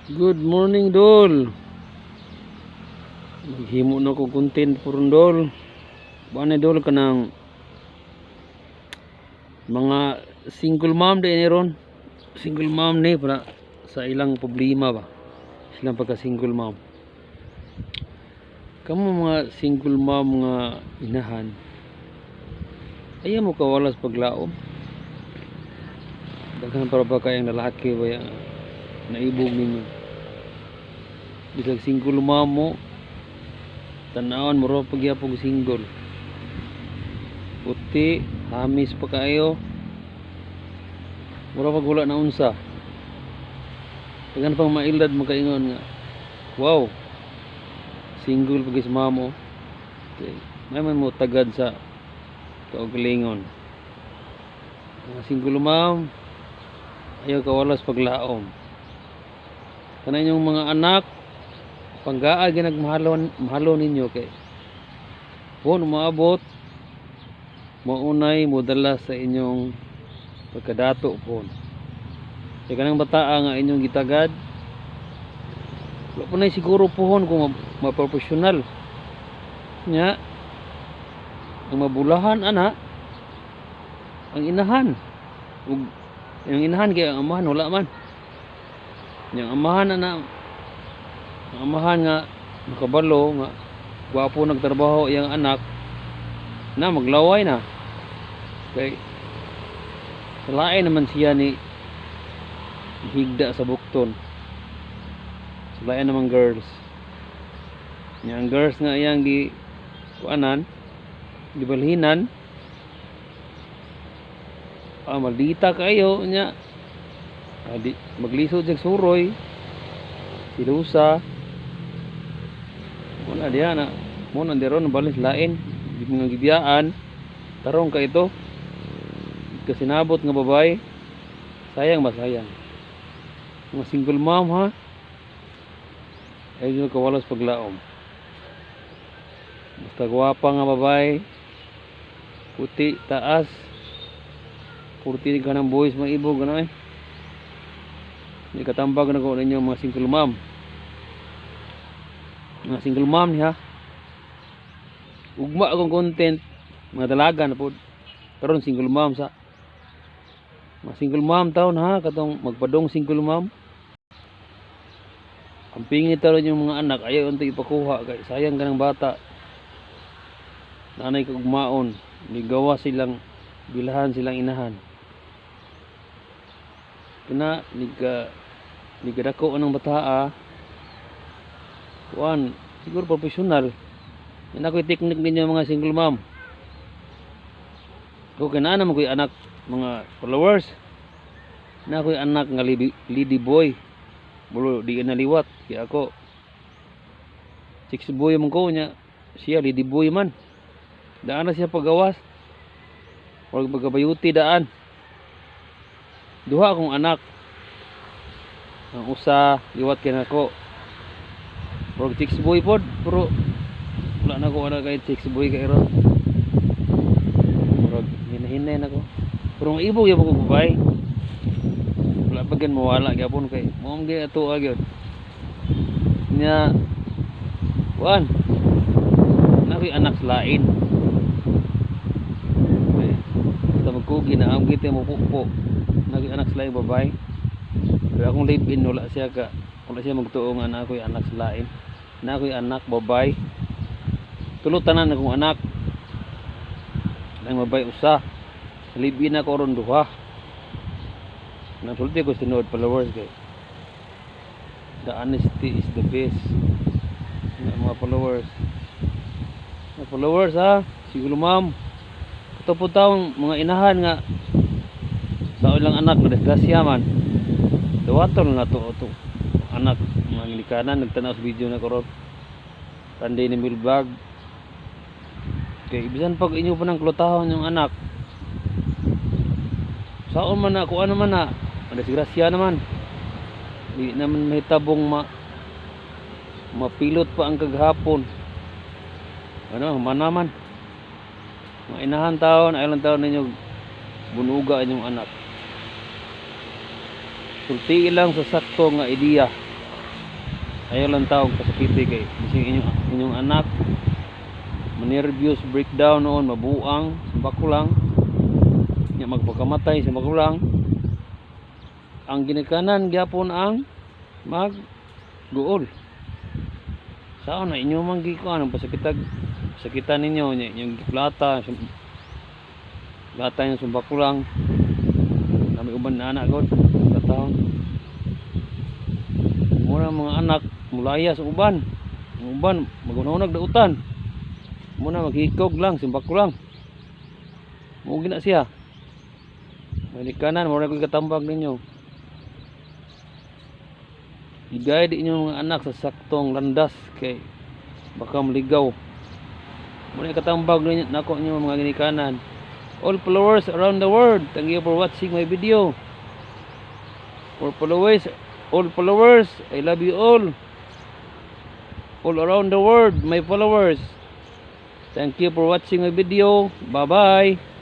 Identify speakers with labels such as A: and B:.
A: Good morning, Dol. Maghimo na ko content puron, Dol. Bane, Dol, kanang mga single mom din ni ron. Single mom ni para sa ilang problema ba. Silang pagka single mom. Kamu mga single mom nga inahan. Ayaw mo kawalas paglaom. Daghan para ba kayang lalaki ba yan? Naibog ninyo. Bisag single mom mo, tanawan mo ro pagyapog single. Puti, hamis pa kayo. Mura pag wala na unsa. Dagan pang mailad makaingon nga. Wow. Single pag is mamo. Okay. May man mo tagad sa kaugalingon. Mga single mom, ayaw kawalas paglaom. Kana inyong mga anak, panggaa ginagmahalon ninyo kay kung maabot maunay modala sa inyong pagkadato po. Kaya kanang bataa nga inyong gitagad, wala po na siguro pohon kung maproporsyonal nya ang mabulahan ana ang inahan ug ang inahan kay ang amahan wala man. Yang amahan ana ang amahan nga makabalo nga gwapo nagtrabaho yang anak na maglaway na kay salain naman siya ni higda sa bukton. Salain naman girls. Yang girls nga iyang gi kuanan gibalhinan maldita kayo nya maglisod sa suroy silusa muna diya na muna diron balis lain di mga gibiyaan tarong ka ito kasi nabot nga babay sayang ba sayang mga single mom ha ay nyo kawalas paglaom basta gwapa nga babay puti taas purti ka ng boys maibog ano hindi katambag na ko ninyo mga single mom niya ugma akong content mga dalaga na po karon single mom sa mga single mom taon ha katong magpadong single mom ang pingit taon yung mga anak ayaw unti ipakuha kay sayang ka ng bata nanay kagmaon ligawa silang bilahan silang inahan kena ligadako anong bataa kuan siguro professional yan ako'y teknik ninyo mga single mom kung kinaan naman ko'y anak mga followers na ako'y anak nga lady boy bulo di naliwat kaya ako chicks boy man ko nya siya lady boy man daan na siya pagawas wag pagkabayuti daan duha akong anak ang usa liwat kay nako wag chicks boy pod pero wala na ko ana kay chicks boy kay ron wag hinahinay nako pero ibog ya ko babay wala pa gan mawala gyapon kay moong gyud ato gyud nya wan nakoy anak sa lain basta magkugi na ang gite mo pupo nakoy anak sa lain babay pero akong live in wala siya magtuo nga na ako'y anak sa lain na ako'y anak babay tulutan na akong anak nang babay usa live in ako ron duha nasulti ko sinod followers kay the honesty is the best mga followers ha siguro ma'am ito po taong mga inahan nga sa ilang anak na desgrasya man dawaton nga to anak mga ngilikanan nagtanaw sa video na karon tanday ni milbag kay bisan pag inyo pa ng klotahon yung anak saon man na kuan naman na desgrasya naman di naman mahitabong mapilot pa ang kaghapon ano manaman mga inahan taon ilang taon ninyo bunuga inyong anak sulti lang sa sakto nga ideya ayaw lang taong kasakiti kay bising inyong anak nervous breakdown noon, mabuang bakulang nya magpakamatay sa magulang. Ang ginikanan gyapon ang magduol. Sao na inyo man gikuan ang sakitan ninyo nya yung plata yung sumbakulang kami uban na anak god katawon. Mura mga anak mulaya sa uban, ang uban magunahunag dautan, muna maghikog lang sumbakulang mo gina siya. Manikanan mura ko katambag ninyo. Igay di inyo mga anak sa saktong landas kay baka maligaw. Muna katambag ninyo nako inyo mga ginikanan. All followers around the world, thank you for watching my video. For all followers, I love you all. All around the world, my followers. Thank you for watching my video. Bye bye.